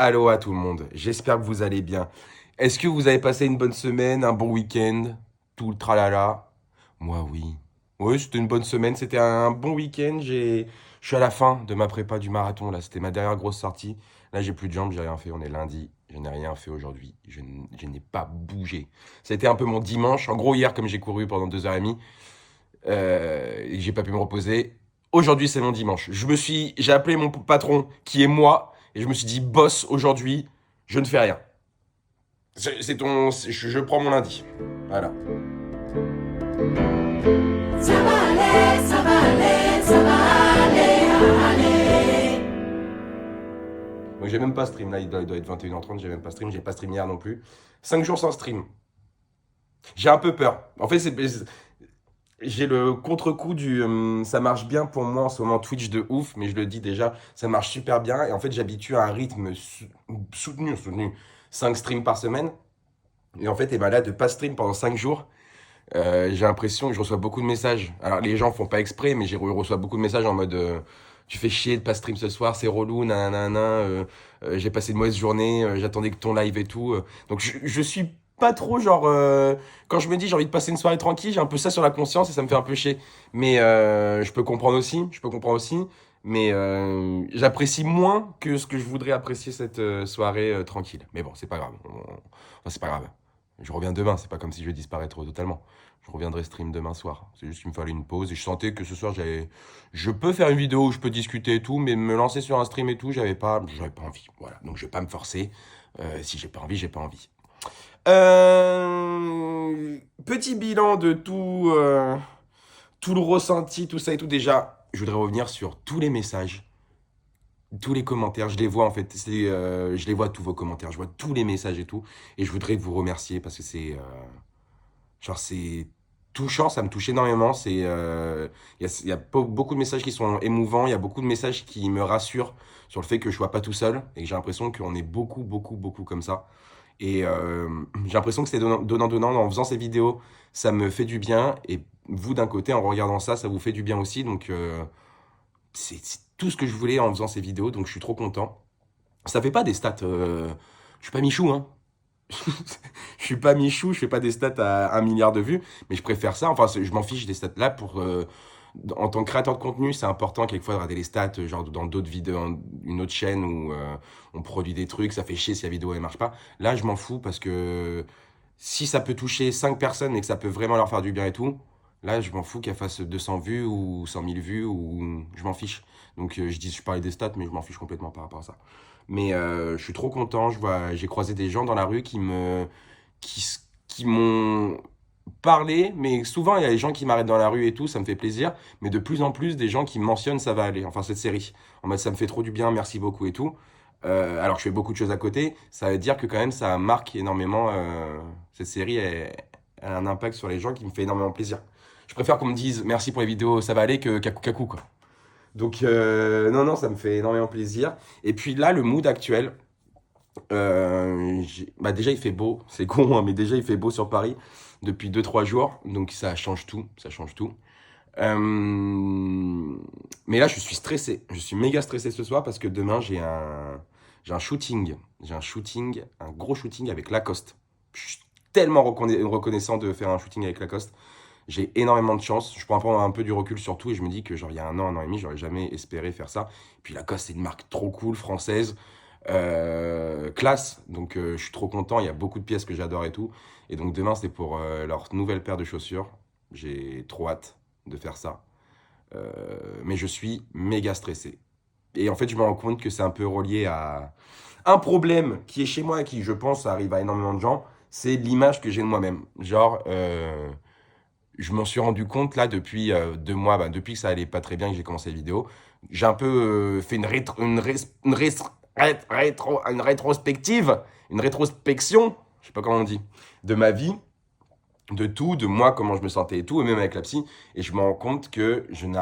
Allô à tout le monde, j'espère que vous allez bien. Est-ce que vous avez passé une bonne semaine, un bon week-end, tout le tralala? Moi oui. Oui, c'était une bonne semaine, c'était un bon week-end. Je suis à la fin de ma prépa du marathon, là, c'était ma dernière grosse sortie. Là, j'ai plus de jambes, j'ai rien fait, on est lundi, je n'ai rien fait aujourd'hui, je n'ai pas bougé. Ça a été un peu mon dimanche, en gros hier comme j'ai couru pendant 2h30, et que j'ai pas pu me reposer. Aujourd'hui c'est mon dimanche. J'ai appelé mon patron qui est moi, et je me suis dit boss aujourd'hui, je ne fais rien. Je prends mon lundi. Voilà. Ça va aller, ça va aller, ça va aller. Donc j'ai même pas stream là, il doit être 21h30, j'ai même pas stream, j'ai pas stream hier non plus. 5 jours sans stream. J'ai un peu peur. En fait, j'ai le contre-coup ça marche bien pour moi en ce moment Twitch de ouf, mais je le dis déjà, ça marche super bien. Et en fait, j'habitue à un rythme soutenu. 5 streams par semaine. Et en fait, et ben là, de pas stream pendant 5 jours, j'ai l'impression que je reçois beaucoup de messages. Alors, les gens font pas exprès, mais je reçois beaucoup de messages en mode tu fais chier de pas stream ce soir, c'est relou, nanana, j'ai passé une mauvaise journée, j'attendais que ton live et tout. Donc, je suis pas trop genre. Quand je me dis j'ai envie de passer une soirée tranquille, j'ai un peu ça sur la conscience et ça me fait un peu chier. Mais je peux comprendre aussi, Mais j'apprécie moins que ce que je voudrais apprécier cette soirée tranquille. Mais bon, c'est pas grave. Enfin, c'est pas grave. Je reviens demain, c'est pas comme si je vais disparaître totalement. Je reviendrai stream demain soir. C'est juste qu'il me fallait une pause et je sentais que ce soir je peux faire une vidéo où je peux discuter et tout, mais me lancer sur un stream et tout, j'avais pas envie. Voilà, donc je vais pas me forcer. Si j'ai pas envie, j'ai pas envie. Petit bilan de tout le ressenti, tout ça et tout. Déjà, je voudrais revenir sur tous les messages, tous les commentaires. Je les vois en fait. Je les vois tous vos commentaires. Je vois tous les messages et tout. Et je voudrais vous remercier parce que c'est touchant, ça me touche énormément. Il y a beaucoup de messages qui sont émouvants. Il y a beaucoup de messages qui me rassurent sur le fait que je sois pas tout seul et que j'ai l'impression qu'on est beaucoup, beaucoup, beaucoup comme ça. Et j'ai l'impression que c'est donnant, en faisant ces vidéos, ça me fait du bien. Et vous, d'un côté, en regardant ça, ça vous fait du bien aussi. Donc, c'est tout ce que je voulais en faisant ces vidéos. Donc, je suis trop content. Ça fait pas des stats. Je suis pas Michou, hein. Je suis pas Michou, je fais pas des stats à 1 milliard de vues. Mais je préfère ça. Enfin, je m'en fiche des stats là pour. En tant que créateur de contenu, c'est important quelquefois de regarder les stats, genre dans d'autres vidéos, une autre chaîne où on produit des trucs, ça fait chier si la vidéo elle marche pas. Là, je m'en fous parce que si ça peut toucher 5 personnes et que ça peut vraiment leur faire du bien et tout, là, je m'en fous qu'elle fasse 200 vues ou 100 000 vues ou je m'en fiche. Donc, je parlais des stats, mais je m'en fiche complètement par rapport à ça. Mais je suis trop content. J'ai croisé des gens dans la rue qui, qui m'ont parlé, mais souvent il y a des gens qui m'arrêtent dans la rue et tout, ça me fait plaisir. Mais de plus en plus, des gens qui mentionnent ça va aller. Enfin, cette série. En mode, ça me fait trop du bien, merci beaucoup et tout. Alors, je fais beaucoup de choses à côté. Ça veut dire que quand même, ça marque énormément. Cette série, elle a un impact sur les gens qui me fait énormément plaisir. Je préfère qu'on me dise merci pour les vidéos, ça va aller que kakou kakou quoi. Donc, non, non, ça me fait énormément plaisir. Et puis là, le mood actuel, bah déjà il fait beau, c'est con, hein, mais déjà il fait beau sur Paris depuis 2 3 jours, donc ça change tout, ça change tout. Euh, mais là je suis stressé, je suis méga stressé ce soir parce que demain j'ai un shooting, un gros shooting avec Lacoste. Je suis tellement reconnaissant de faire un shooting avec Lacoste. J'ai énormément de chance. Je prends un peu du recul sur tout et je me dis que genre il y a un an et demi, j'aurais jamais espéré faire ça. Puis Lacoste, c'est une marque trop cool française, classe. Donc je suis trop content. Il y a beaucoup de pièces que j'adore et tout. Et donc demain, c'est pour leur nouvelle paire de chaussures. J'ai trop hâte de faire ça. Mais je suis méga stressé. Et en fait, je me rends compte que c'est un peu relié à un problème qui est chez moi et qui, je pense, arrive à énormément de gens. C'est l'image que j'ai de moi-même. Genre, je m'en suis rendu compte là depuis 2 mois, bah, depuis que ça allait pas très bien que j'ai commencé les vidéos. J'ai un peu fait une rétrospective, une rétrospection, je sais pas comment on dit, de ma vie, de tout, de moi, comment je me sentais et tout, et même avec la psy. Et je me rends compte que je ne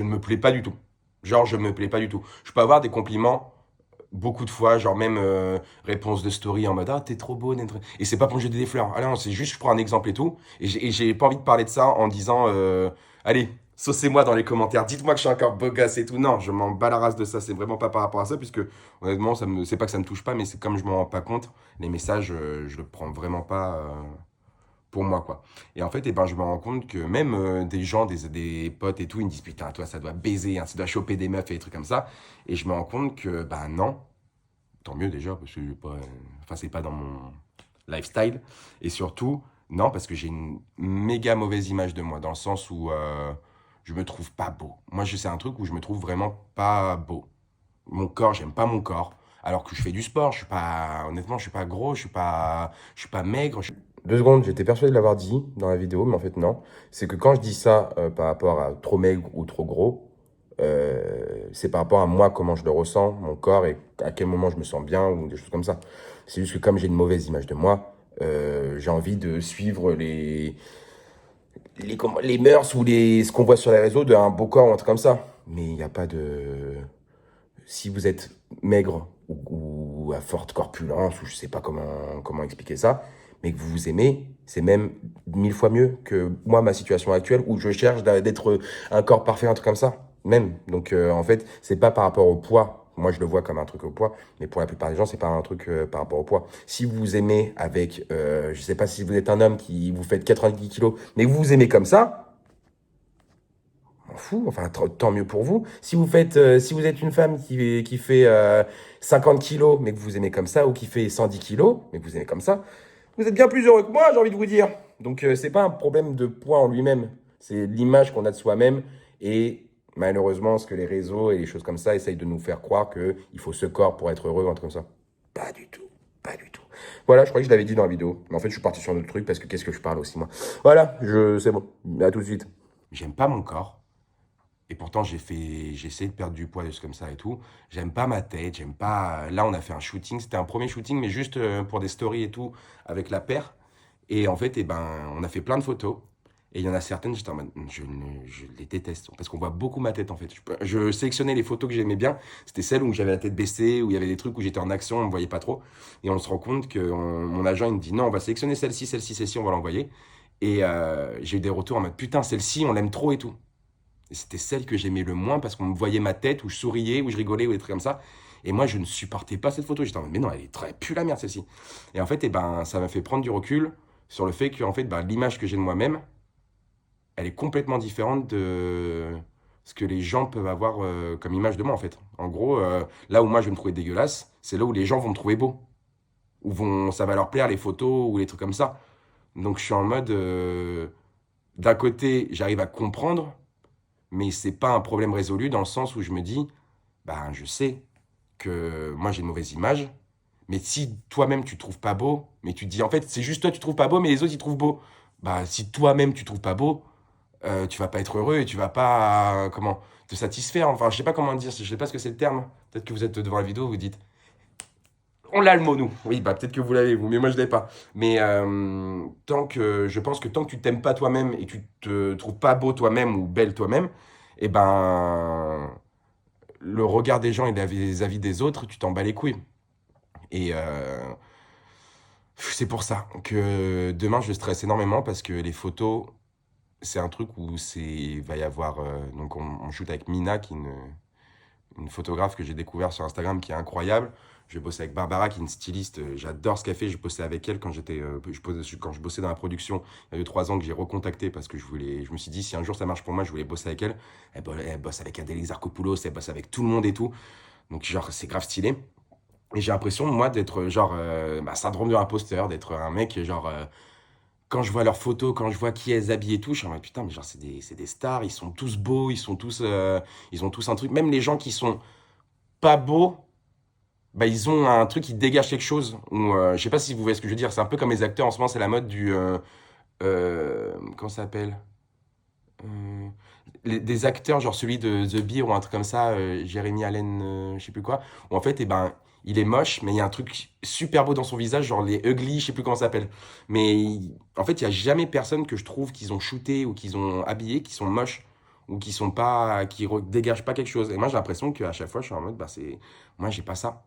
me plais pas du tout. Genre, je me plais pas du tout. Je peux avoir des compliments beaucoup de fois, genre même réponse de story en mode ah t'es trop beau, et c'est pas pour me jeter des fleurs. Ah non, c'est juste je prends un exemple et tout, et j'ai pas envie de parler de ça en disant allez saucez-moi dans les commentaires, dites-moi que je suis encore beau gosse et tout. Non, je m'en bats la race de ça, c'est vraiment pas par rapport à ça, puisque honnêtement, c'est pas que ça me touche pas, mais c'est comme je m'en rends pas compte, les messages, je le prends vraiment pas pour moi, quoi. Et en fait, eh ben, je me rends compte que même des gens, des potes et tout, ils me disent, putain, toi, ça doit baiser, hein, ça doit choper des meufs et des trucs comme ça. Et je me rends compte que, bah non, tant mieux déjà, parce que enfin, c'est pas dans mon lifestyle. Et surtout, non, parce que j'ai une méga mauvaise image de moi, dans le sens où je me trouve pas beau. Moi, c'est un truc où je me trouve vraiment pas beau. Mon corps, j'aime pas mon corps. Alors que je fais du sport, je suis pas, honnêtement, je suis pas gros, je suis pas maigre. 2 secondes, j'étais persuadé de l'avoir dit dans la vidéo, mais en fait non. C'est que quand je dis ça par rapport à trop maigre ou trop gros, c'est par rapport à moi, comment je le ressens, mon corps et à quel moment je me sens bien ou des choses comme ça. C'est juste que comme j'ai une mauvaise image de moi, j'ai envie de suivre les mœurs ou ce qu'on voit sur les réseaux d'un beau corps ou un truc comme ça. Mais il n'y a pas de... Si vous êtes maigre ou à forte corpulence, ou je sais pas comment expliquer ça, mais que vous vous aimez, c'est même 1000 fois mieux que moi, ma situation actuelle, où je cherche d'être un corps parfait, un truc comme ça. Même. Donc, en fait, c'est pas par rapport au poids. Moi, je le vois comme un truc au poids, mais pour la plupart des gens, c'est pas un truc par rapport au poids. Si vous vous aimez avec, je sais pas si vous êtes un homme qui vous fait 90 kilos, mais vous vous aimez comme ça, m'en fous, enfin tant mieux pour vous. Si vous êtes une femme qui fait 50 kilos, mais que vous aimez comme ça, ou qui fait 110 kilos, mais que vous aimez comme ça, vous êtes bien plus heureux que moi, j'ai envie de vous dire. Donc c'est pas un problème de poids en lui-même, c'est l'image qu'on a de soi-même et malheureusement ce que les réseaux et les choses comme ça essayent de nous faire croire qu'il faut ce corps pour être heureux, un truc comme ça. Pas du tout, pas du tout. Voilà, je croyais que je l'avais dit dans la vidéo, mais en fait je suis parti sur un autre truc parce que qu'est-ce que je parle aussi moi. Voilà, c'est bon, à tout de suite. J'aime pas mon corps. Et pourtant, j'ai essayé de perdre du poids, des choses comme ça et tout. J'aime pas ma tête, j'aime pas. Là, on a fait un shooting. C'était un premier shooting, mais juste pour des stories et tout, avec la paire. Et en fait, eh ben, on a fait plein de photos. Et il y en a certaines, j'étais en mode, je les déteste. Parce qu'on voit beaucoup ma tête, en fait. Je sélectionnais les photos que j'aimais bien. C'était celles où j'avais la tête baissée, où il y avait des trucs où j'étais en action, on me voyait pas trop. Et on se rend compte que mon agent, il me dit, non, on va sélectionner celle-ci, celle-ci, celle-ci, on va l'envoyer. Et j'ai eu des retours en mode, putain, celle-ci, on l'aime trop et tout. Et c'était celle que j'aimais le moins parce qu'on me voyait ma tête, où je souriais, où je rigolais, ou des trucs comme ça. Et moi, je ne supportais pas cette photo. J'étais en mode, mais non, elle est très plus la merde, celle-ci. Et en fait, eh ben, ça m'a fait prendre du recul sur le fait que en fait, ben, l'image que j'ai de moi-même, elle est complètement différente de ce que les gens peuvent avoir comme image de moi, en fait. En gros, là où moi, je vais me trouver dégueulasse, c'est là où les gens vont me trouver beau. Ça va leur plaire, les photos ou les trucs comme ça. Donc, je suis en mode, d'un côté, j'arrive à comprendre, mais c'est pas un problème résolu dans le sens où je me dis, ben je sais que moi j'ai une mauvaise image, mais si toi-même tu te trouves pas beau, mais tu te dis en fait c'est juste toi tu te trouves pas beau, mais les autres ils trouvent beau, bah si toi-même tu te trouves pas beau, tu vas pas être heureux et tu vas pas comment te satisfaire. Enfin je sais pas comment dire, je sais pas ce que c'est le terme. Peut-être que vous êtes devant la vidéo, vous dites on l'a le mot, nous. Oui, bah peut-être que vous l'avez, vous, mais moi je l'ai pas. Mais je pense que tant que tu t'aimes pas toi-même et que tu te trouves pas beau toi-même ou belle toi-même, eh ben, le regard des gens et les avis des autres, tu t'en bats les couilles. Et c'est pour ça que demain je stresse énormément parce que les photos, c'est un truc où va y avoir. Donc on shoot avec Mina, qui est une photographe que j'ai découvert sur Instagram qui est incroyable. Je vais bosser avec Barbara, qui est une styliste. J'adore ce qu'elle fait. Je bossais avec elle quand quand je bossais dans la production il y a 3 ans, que j'ai recontacté parce que je me suis dit si un jour ça marche pour moi, je voulais bosser avec elle. Elle bosse avec Adèle Exarchopoulos, elle bosse avec tout le monde et tout. Donc genre c'est grave stylé. Et j'ai l'impression moi d'être genre syndrome de l'imposteur, d'être un mec genre quand je vois leurs photos, quand je vois qui elles habillent et tout, je suis en mode putain mais genre c'est des stars, ils sont tous beaux, ils ont tous un truc. Même les gens qui sont pas beaux, bah, ils ont un truc qui dégage quelque chose. Je sais pas si vous voyez ce que je veux dire. C'est un peu comme les acteurs en ce moment, c'est la mode du. Comment ça s'appelle? Euh, des acteurs, genre celui de The Bear ou un truc comme ça, Jeremy Allen, je sais plus quoi, où en fait, eh ben, il est moche, mais il y a un truc super beau dans son visage, genre les ugly, je sais plus comment ça s'appelle. Mais en fait, il y a jamais personne que je trouve qu'ils ont shooté ou qu'ils ont habillé qui sont moches ou qui sont pas, dégagent pas quelque chose. Et moi, j'ai l'impression qu'à chaque fois, je suis en mode, bah, moi, j'ai pas ça.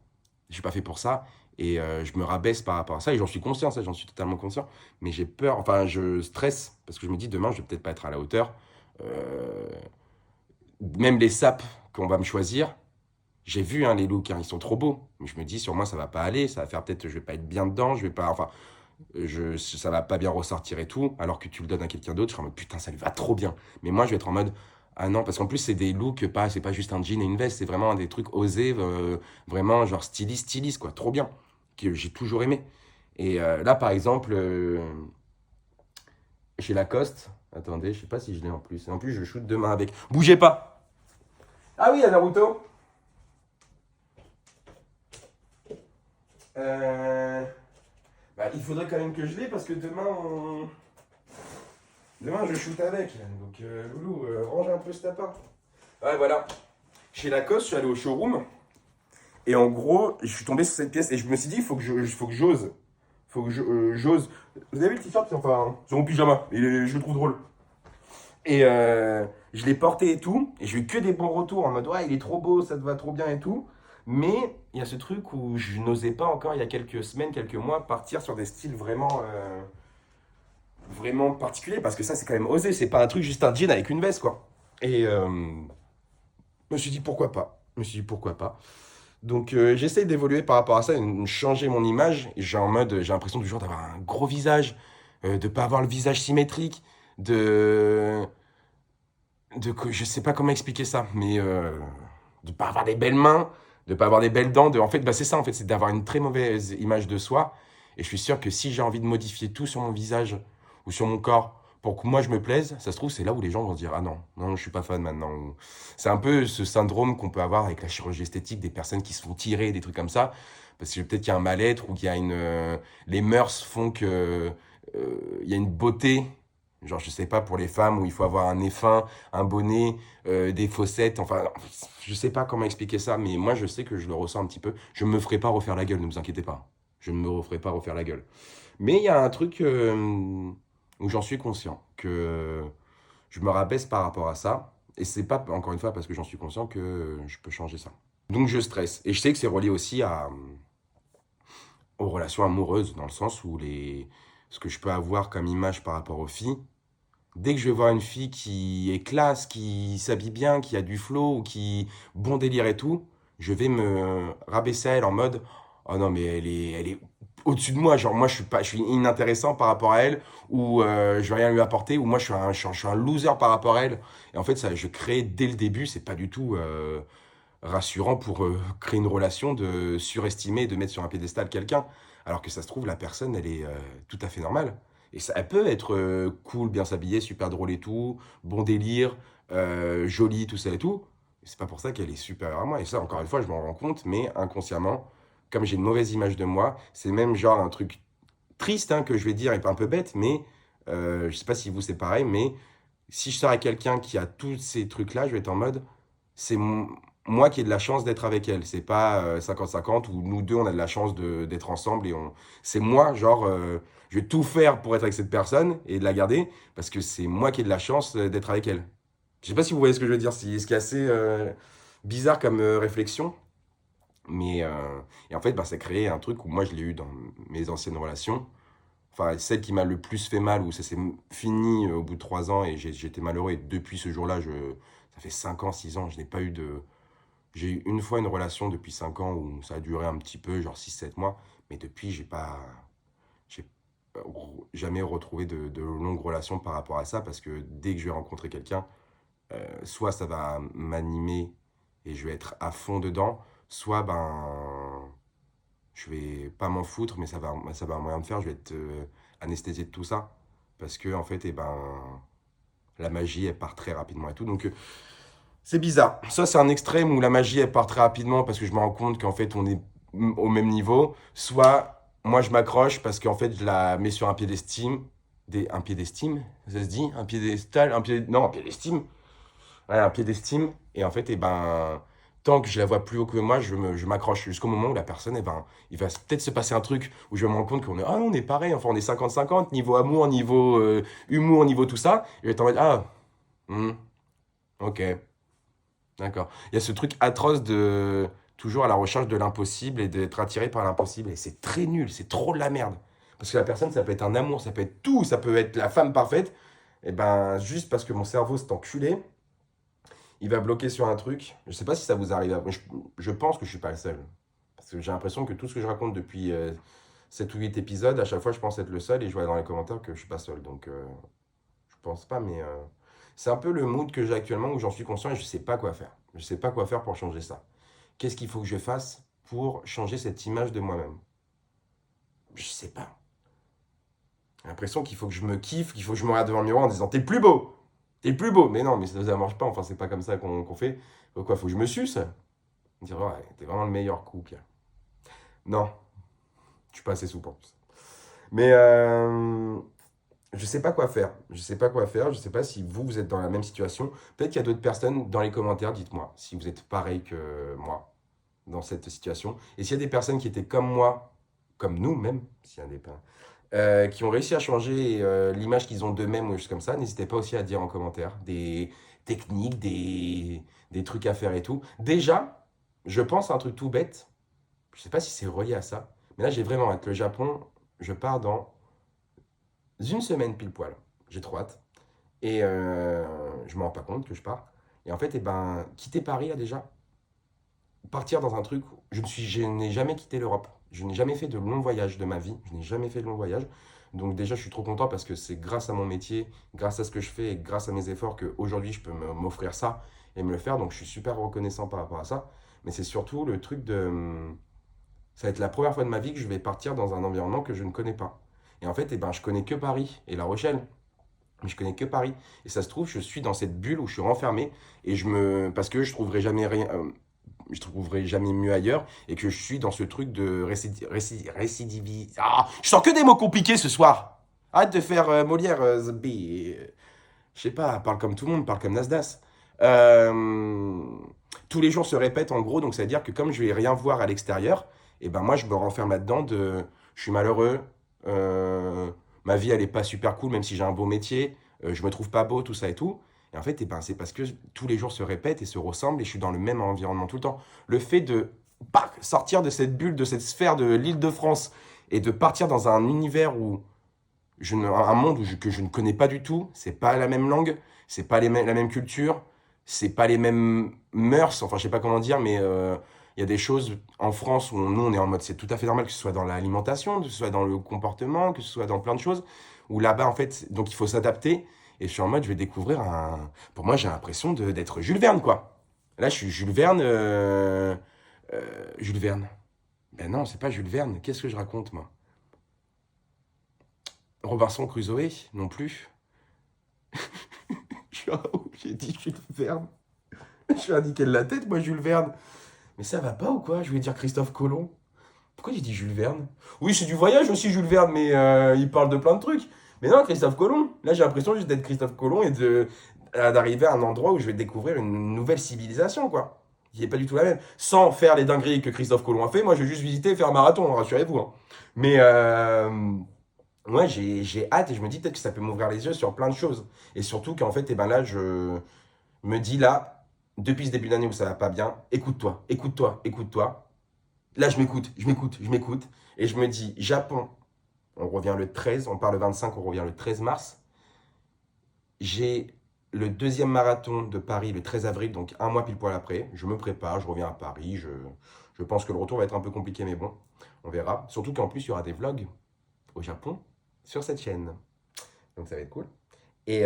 Je suis pas fait pour ça. Et je me rabaisse par rapport à ça. Et j'en suis conscient, ça, j'en suis totalement conscient. Mais j'ai peur, enfin, je stresse parce que je me dis, demain, je vais peut-être pas être à la hauteur. Euh, Même les sapes qu'on va me choisir, j'ai vu hein, les looks, hein, ils sont trop beaux. Mais je me dis, sur moi, ça va pas aller, ça va faire peut-être, je vais pas être bien dedans, je vais pas, enfin, ça va pas bien ressortir et tout. Alors que tu le donnes à quelqu'un d'autre, je suis en mode, putain, ça lui va trop bien. Mais moi, je vais être en mode, ah non, parce qu'en plus, c'est des looks, c'est pas juste un jean et une veste, c'est vraiment des trucs osés, vraiment genre styliste, quoi, trop bien, que j'ai toujours aimé. Et là, par exemple, chez Lacoste, attendez, je sais pas si je l'ai en plus. Et en plus, je shoot demain avec. Bougez pas! Ah oui, il y a Naruto! Euh, Bah, il faudrait quand même que je l'ai parce que demain je shoot avec. Donc, Loulou, range un peu cet appart. Ouais, voilà. Chez Lacoste, je suis allé au showroom et en gros, je suis tombé sur cette pièce et je me suis dit, faut que j'ose. Faut que j'ose. Vous avez vu le t-shirt, enfin, sur mon pyjama. Je le trouve drôle. Et je l'ai porté et tout. Et j'ai eu que des bons retours en mode, ouais, il est trop beau, ça te va trop bien et tout. Mais il y a ce truc où je n'osais pas encore, il y a quelques semaines, quelques mois, partir sur des styles vraiment particuliers. Parce que ça, c'est quand même osé. C'est pas un truc juste un jean avec une veste, quoi. Et je me suis dit, pourquoi pas? Je me suis dit, pourquoi pas? Donc j'essaye d'évoluer par rapport à ça, de changer mon image. Et j'ai l'impression toujours d'avoir un gros visage, de pas avoir le visage symétrique, de je sais pas comment expliquer ça, mais de pas avoir des belles mains, de pas avoir des belles dents, en fait, bah, c'est ça, en fait, c'est d'avoir une très mauvaise image de soi. Et je suis sûr que si j'ai envie de modifier tout sur mon visage ou sur mon corps pour que moi je me plaise, ça se trouve, c'est là où les gens vont se dire, ah non, non, je suis pas fan maintenant. C'est un peu ce syndrome qu'on peut avoir avec la chirurgie esthétique, des personnes qui se font tirer, des trucs comme ça, parce que peut-être qu'il y a un mal-être ou qu'il y a les mœurs font que il y a une beauté. Genre, je sais pas, pour les femmes où il faut avoir un nez fin, un bonnet, des fossettes, enfin, je sais pas comment expliquer ça, mais moi je sais que je le ressens un petit peu. Je me ferai pas refaire la gueule, ne vous inquiétez pas. Je ne me referai pas refaire la gueule. Mais il y a un truc où j'en suis conscient, que je me rabaisse par rapport à ça, et c'est pas, encore une fois, parce que j'en suis conscient que je peux changer ça. Donc je stresse, et je sais que c'est relié aussi aux relations amoureuses, dans le sens où ce que je peux avoir comme image par rapport aux filles, dès que je vais voir une fille qui est classe, qui s'habille bien, qui a du flow, ou qui bon délire et tout, je vais me rabaisser à elle en mode oh non mais elle est au-dessus de moi, genre moi je suis inintéressant par rapport à elle, ou je vais rien lui apporter, ou moi je suis un loser par rapport à elle. Et en fait ça je crée dès le début, c'est pas du tout rassurant pour créer une relation, de surestimer, de mettre sur un piédestal quelqu'un, alors que ça se trouve la personne elle est tout à fait normale. Et ça, elle peut être cool, bien s'habiller, super drôle et tout, bon délire, jolie, tout ça et tout. C'est pas pour ça qu'elle est supérieure à moi. Et ça, encore une fois, je m'en rends compte, mais inconsciemment, comme j'ai une mauvaise image de moi, c'est même genre un truc triste hein, que je vais dire et pas un peu bête, mais je sais pas si vous c'est pareil, mais si je sors avec quelqu'un qui a tous ces trucs-là, je vais être en mode, c'est moi qui ai de la chance d'être avec elle. C'est pas 50-50 où nous deux on a de la chance d'être ensemble et c'est moi, genre, je vais tout faire pour être avec cette personne et de la garder parce que c'est moi qui ai de la chance d'être avec elle. Je sais pas si vous voyez ce que je veux dire, ce qui est assez bizarre comme réflexion, mais et en fait, bah, ça crée un truc où moi je l'ai eu dans mes anciennes relations. Enfin, celle qui m'a le plus fait mal, où ça s'est fini au bout de 3 ans et j'étais malheureux. Et depuis ce jour-là, ça fait 5 ans, 6 ans, je n'ai pas eu de. J'ai eu une fois une relation depuis 5 ans où ça a duré un petit peu, genre 6-7 mois. Mais depuis, j'ai jamais retrouvé de longues relations par rapport à ça parce que dès que je vais rencontrer quelqu'un, soit ça va m'animer et je vais être à fond dedans, soit ben je vais pas m'en foutre, mais ça va rien me faire, je vais être anesthésié de tout ça. Parce que, en fait, eh ben, la magie, elle part très rapidement et tout. Donc, c'est bizarre. Ça, c'est un extrême où la magie, elle part très rapidement parce que je me rends compte qu'en fait, on est au même niveau. Soit, moi, je m'accroche parce qu'en fait, je la mets sur un pied d'estime. Un pied d'estime, ça se dit? Un piédestal? Non, un pied d'estime. Ouais, un pied d'estime. Et en fait, eh ben, tant que je la vois plus haut que moi, je m'accroche jusqu'au moment où la personne, eh ben, il va peut-être se passer un truc où je vais me rendre compte on est pareil, enfin, on est 50-50, niveau amour, niveau humour, niveau tout ça. Et je vais être en mode, ah, hmm, ok, d'accord. Il y a ce truc atroce de toujours à la recherche de l'impossible et d'être attiré par l'impossible. Et c'est très nul, c'est trop de la merde. Parce que la personne, ça peut être un amour, ça peut être tout, ça peut être la femme parfaite. Et ben, juste parce que mon cerveau s'est enculé, il va bloquer sur un truc. Je sais pas si ça vous arrive. Je pense que je suis pas le seul. Parce que j'ai l'impression que tout ce que je raconte depuis 7 ou 8 épisodes, à chaque fois, je pense être le seul et je vois dans les commentaires que je suis pas seul. Donc, je pense pas, mais c'est un peu le mood que j'ai actuellement où j'en suis conscient et je sais pas quoi faire. Je sais pas quoi faire pour changer ça. Qu'est-ce qu'il faut que je fasse pour changer cette image de moi-même? Je sais pas. J'ai l'impression qu'il faut que je me kiffe, qu'il faut que je me regarde devant le miroir en disant t'es le plus beau! T'es le plus beau! Mais non, mais ça marche pas, enfin, c'est pas comme ça qu'on fait. Faut quoi? Faut que je me suce? Dire ouais, t'es vraiment le meilleur coup, Pierre. Non, je suis pas assez souple en plus. Mais je sais pas quoi faire. Je sais pas quoi faire. Je sais pas si vous êtes dans la même situation. Peut-être qu'il y a d'autres personnes dans les commentaires. Dites-moi si vous êtes pareil que moi dans cette situation. Et s'il y a des personnes qui étaient comme moi, comme nous même, s'il y a des qui ont réussi à changer l'image qu'ils ont d'eux-mêmes ou des choses comme ça, n'hésitez pas aussi à dire en commentaire des techniques, des trucs à faire et tout. Déjà, je pense à un truc tout bête. Je sais pas si c'est relié à ça. Mais là, j'ai vraiment hâte. Le Japon, je pars dans une semaine pile poil. J'ai trop hâte. Et je me rends pas compte que je pars. Et en fait, eh ben, quitter Paris là déjà, partir dans un truc, je n'ai jamais quitté l'Europe. Je n'ai jamais fait de long voyage de ma vie. Je n'ai jamais fait de long voyage. Donc déjà, je suis trop content parce que c'est grâce à mon métier, grâce à ce que je fais et grâce à mes efforts qu'aujourd'hui, je peux m'offrir ça et me le faire. Donc je suis super reconnaissant par rapport à ça. Mais c'est surtout le truc de... Ça va être la première fois de ma vie que je vais partir dans un environnement que je ne connais pas. Et en fait, eh ben, je connais que Paris et La Rochelle. Mais je connais que Paris. Et ça se trouve, je suis dans cette bulle où je suis renfermé et parce que je trouverai jamais rien, je trouverai jamais mieux ailleurs et que je suis dans ce truc de récidivisme. Ah, je sens que des mots compliqués ce soir. Arrête de faire Molière, je sais pas, parle comme tout le monde, parle comme Nasdaq. Euh, Tous les jours se répètent en gros, donc ça veut dire que comme je vais rien voir à l'extérieur, et ben moi je me renferme là-dedans je suis malheureux, ma vie elle est pas super cool même si j'ai un beau métier, je me trouve pas beau, tout ça et tout. Et en fait, eh ben, c'est parce que tous les jours se répètent et se ressemblent et je suis dans le même environnement tout le temps. Le fait de sortir de cette bulle, de cette sphère de l'Île-de-France et de partir dans un univers un monde que je ne connais pas du tout, c'est pas la même langue, c'est pas la même culture, c'est pas les mêmes mœurs, enfin je sais pas comment dire, mais il y a des choses en France où nous on est en mode c'est tout à fait normal que ce soit dans l'alimentation, que ce soit dans le comportement, que ce soit dans plein de choses, où là-bas en fait, donc il faut s'adapter, et je suis en mode je vais découvrir un... Pour moi j'ai l'impression d'être Jules Verne quoi. Là je suis Jules Verne... Jules Verne. Ben non, c'est pas Jules Verne, qu'est-ce que je raconte moi? Robinson Crusoe, non plus. J'ai dit Jules Verne. Je suis indiqué de la tête, moi, Jules Verne. Mais ça va pas ou quoi? Je voulais dire Christophe Colomb. Pourquoi j'ai dit Jules Verne? Oui, c'est du voyage aussi, Jules Verne, mais il parle de plein de trucs. Mais non, Christophe Colomb. Là, j'ai l'impression juste d'être Christophe Colomb et d'arriver à un endroit où je vais découvrir une nouvelle civilisation, quoi. Qui est pas du tout la même. Sans faire les dingueries que Christophe Colomb a fait, moi, je vais juste visiter et faire un marathon, rassurez-vous, hein. Mais ouais, j'ai hâte et je me dis peut-être que ça peut m'ouvrir les yeux sur plein de choses. Et surtout qu'en fait, eh ben là, je me dis là, depuis ce début d'année où ça va pas bien, écoute-toi, écoute-toi, écoute-toi. Là, je m'écoute, je m'écoute, je m'écoute. Et je me dis, Japon, on revient le 13, on part le 25, on revient le 13 mars. J'ai le deuxième marathon de Paris le 13 avril, donc un mois pile poil après. Je me prépare, je reviens à Paris. Je pense que le retour va être un peu compliqué, mais bon, on verra. Surtout qu'en plus, il y aura des vlogs au Japon sur cette chaîne. Donc ça va être cool. Et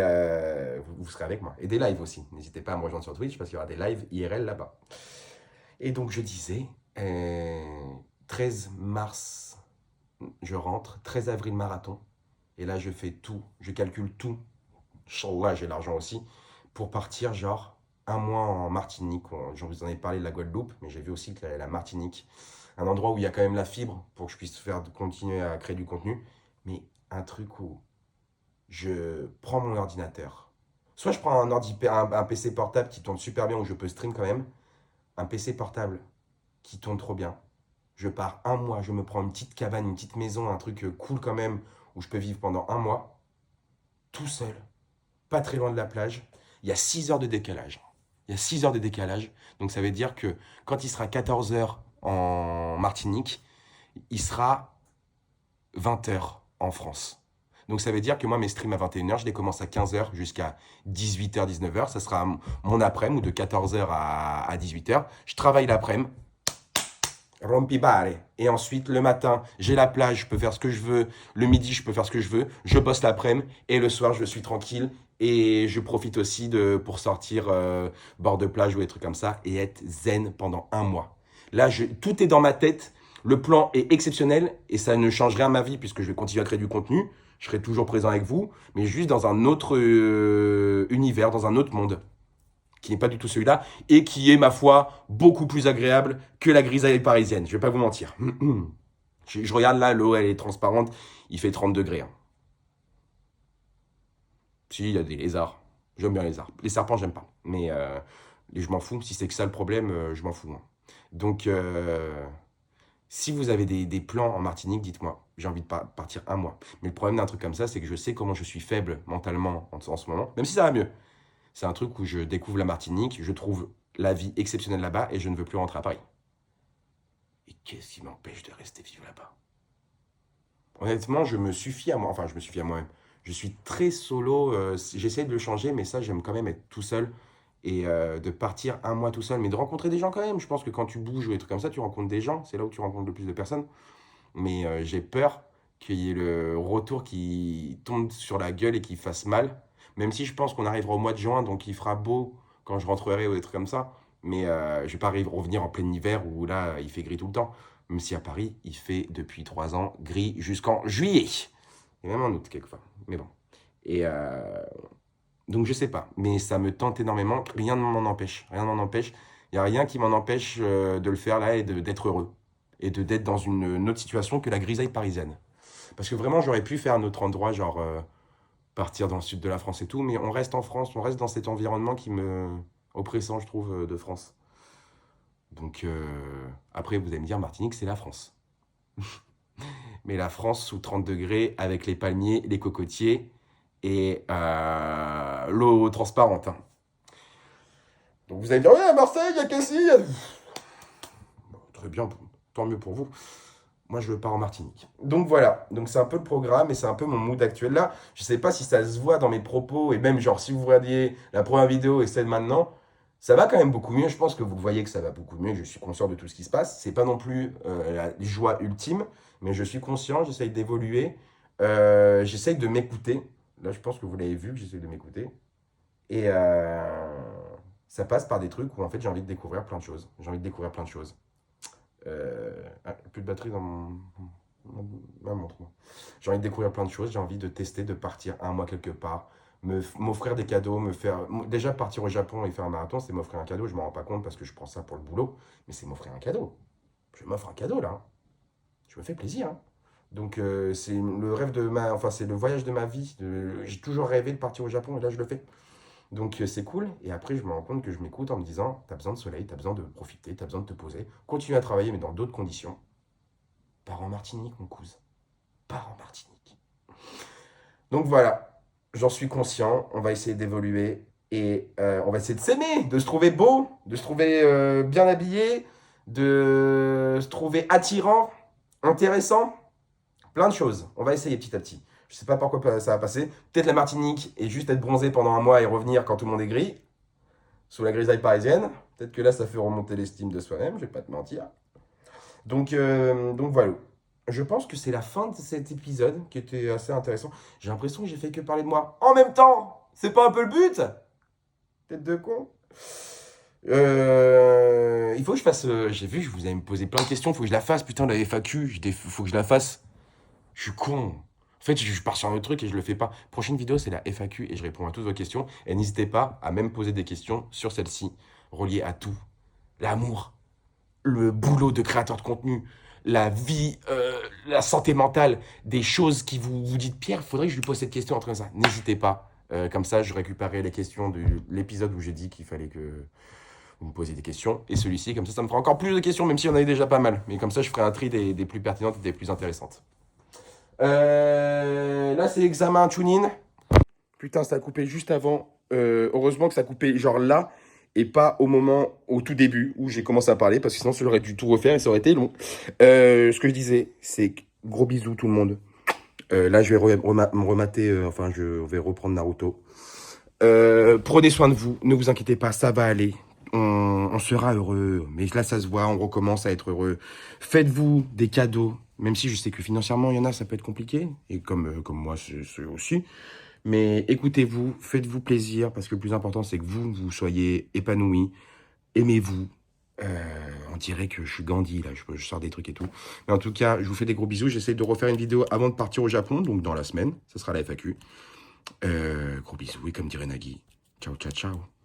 vous serez avec moi. Et des lives aussi. N'hésitez pas à me rejoindre sur Twitch parce qu'il y aura des lives IRL là-bas. Et donc je disais, 13 mars, je rentre. 13 avril, marathon. Et là, je fais tout. Je calcule tout. Inch'Allah, j'ai l'argent aussi. Pour partir, genre, un mois en Martinique. Je vous en ai parlé de la Guadeloupe, mais j'ai vu aussi que la Martinique, un endroit où il y a quand même la fibre pour que je puisse continuer à créer du contenu. Mais un truc où je prends mon ordinateur. Soit je prends un PC portable qui tourne super bien, où je peux stream quand même. Un PC portable qui tourne trop bien. Je pars un mois, je me prends une petite cabane, une petite maison, un truc cool quand même, où je peux vivre pendant un mois, tout seul, pas très loin de la plage. Il y a 6 heures de décalage. Il y a 6 heures de décalage. Donc ça veut dire que quand il sera 14 heures en Martinique, il sera 20 heures en France. Donc ça veut dire que moi, mes streams à 21h, je les commence à 15h jusqu'à 18h, 19h. Ça sera mon après-midi ou de 14h à 18h. Je travaille l'après-midi. Rompibare. Et ensuite, le matin, j'ai la plage, je peux faire ce que je veux. Le midi, je peux faire ce que je veux. Je bosse l'après-midi. Et le soir, je suis tranquille. Et je profite aussi pour sortir bord de plage ou des trucs comme ça et être zen pendant un mois. Là, tout est dans ma tête. Le plan est exceptionnel et ça ne change rien à ma vie puisque je vais continuer à créer du contenu. Je serai toujours présent avec vous, mais juste dans un autre univers, dans un autre monde qui n'est pas du tout celui-là, et qui est, ma foi, beaucoup plus agréable que la grisaille parisienne. Je vais pas vous mentir. Je regarde là, l'eau, elle est transparente, il fait 30 degrés. Hein. Si, il y a des lézards. J'aime bien les lézards. Les serpents, j'aime pas. Mais je m'en fous. Si c'est que ça le problème, je m'en fous. Hein. Donc, si vous avez des plans en Martinique, dites-moi. J'ai envie de partir un mois. Mais le problème d'un truc comme ça, c'est que je sais comment je suis faible mentalement en ce moment, même si ça va mieux. C'est un truc où je découvre la Martinique, je trouve la vie exceptionnelle là-bas et je ne veux plus rentrer à Paris. Et qu'est-ce qui m'empêche de rester vivre là-bas? Honnêtement, je me suffis à moi. Enfin, je me suffis à moi-même. Je suis très solo. J'essaie de le changer, mais ça, j'aime quand même être tout seul et de partir un mois tout seul, mais de rencontrer des gens quand même. Je pense que quand tu bouges ou des trucs comme ça, tu rencontres des gens. C'est là où tu rencontres le plus de personnes. Mais j'ai peur qu'il y ait le retour qui tombe sur la gueule et qui fasse mal. Même si je pense qu'on arrivera au mois de juin, donc il fera beau quand je rentrerai ou des trucs comme ça. Mais je vais pas revenir en plein hiver où là, il fait gris tout le temps. Même si à Paris, il fait depuis 3 ans gris jusqu'en juillet. Et même en août, quelquefois. Mais bon. Et donc, je sais pas. Mais ça me tente énormément. Rien ne m'en empêche. Rien ne m'en empêche. Il n'y a rien qui m'en empêche de le faire là et d'être heureux. Et d'être dans une autre situation que la grisaille parisienne. Parce que vraiment, j'aurais pu faire un autre endroit, genre partir dans le sud de la France et tout. Mais on reste en France. On reste dans cet environnement qui me oppressant, je trouve, de France. Donc, après, vous allez me dire, Martinique, c'est la France. Mais la France sous 30 degrés avec les palmiers, les cocotiers et l'eau transparente. Hein. Donc vous allez me dire, ouais, à Marseille, il y a Cassis. Bon, très bien, tant mieux pour vous. Moi, je pars en Martinique. Donc voilà, donc c'est un peu le programme et c'est un peu mon mood actuel là. Je sais pas si ça se voit dans mes propos et même genre si vous voyez la première vidéo et celle maintenant, ça va quand même beaucoup mieux. Je pense que vous voyez que ça va beaucoup mieux. Je suis conscient de tout ce qui se passe. C'est pas non plus la joie ultime, mais je suis conscient, j'essaye d'évoluer, j'essaye de m'écouter. Là, je pense que vous l'avez vu, que j'essaye de m'écouter. Et ça passe par des trucs où en fait j'ai envie de découvrir plein de choses. J'ai envie de découvrir plein de choses. Plus de batterie dans ma montre. J'ai envie de découvrir plein de choses. J'ai envie de tester, de partir un mois quelque part, m'offrir des cadeaux, déjà partir au Japon et faire un marathon, c'est m'offrir un cadeau. Je m'en rends pas compte parce que je prends ça pour le boulot, mais c'est m'offrir un cadeau. Je m'offre un cadeau là. Je me fais plaisir. Hein. Donc c'est le rêve enfin c'est le voyage de ma vie. J'ai toujours rêvé de partir au Japon et là je le fais. Donc c'est cool. Et après je me rends compte que je m'écoute en me disant, t'as besoin de soleil, t'as besoin de profiter, t'as besoin de te poser, continue à travailler mais dans d'autres conditions. Pars en Martinique mon cousin. Pars en Martinique. Donc voilà, j'en suis conscient. On va essayer d'évoluer et on va essayer de s'aimer, de se trouver beau, de se trouver bien habillé, de se trouver attirant, intéressant. Plein de choses. On va essayer petit à petit. Je sais pas par quoi ça va passer. Peut-être la Martinique et juste être bronzé pendant un mois et revenir quand tout le monde est gris. Sous la grisaille parisienne. Peut-être que là, ça fait remonter l'estime de soi-même. Je vais pas te mentir. Donc voilà. Je pense que c'est la fin de cet épisode qui était assez intéressant. J'ai l'impression que j'ai fait que parler de moi. En même temps, c'est pas un peu le but? Tête de con. Il faut que je fasse... j'ai vu, je vous avais me posé plein de questions. Il faut que je la fasse. Putain, la FAQ. Faut que je la fasse. Je suis con. En fait, je pars sur un autre truc et je le fais pas. Prochaine vidéo, c'est la FAQ et je réponds à toutes vos questions. Et n'hésitez pas à même poser des questions sur celle-ci, reliées à tout. L'amour, le boulot de créateur de contenu, la vie, la santé mentale, des choses qui vous dites, Pierre, il faudrait que je lui pose cette question entre ça. N'hésitez pas. Comme ça, je récupérerai les questions de l'épisode où j'ai dit qu'il fallait que vous me posiez des questions. Et celui-ci, comme ça me fera encore plus de questions, même si on en avait déjà pas mal. Mais comme ça, je ferai un tri des plus pertinentes et des plus intéressantes. Là, c'est l'examen tune-in. Putain, ça a coupé juste avant. Heureusement que ça a coupé genre là et pas au tout début où j'ai commencé à parler parce que sinon, j'aurais dû tout refaire et ça aurait été long. Ce que je disais, c'est gros bisous tout le monde. Là, je vais me remater, enfin, je vais reprendre Naruto. Prenez soin de vous, ne vous inquiétez pas, ça va aller. On sera heureux, mais là ça se voit, on recommence à être heureux. Faites-vous des cadeaux, même si je sais que financièrement il y en a, ça peut être compliqué, et comme moi c'est aussi. Mais écoutez-vous, faites-vous plaisir, parce que le plus important c'est que vous soyez épanouis, aimez-vous. On dirait que je suis Gandhi là, je sors des trucs et tout. Mais en tout cas, je vous fais des gros bisous, j'essaie de refaire une vidéo avant de partir au Japon, donc dans la semaine, ça sera la FAQ. Gros bisous, et comme dirait Nagui, ciao ciao ciao.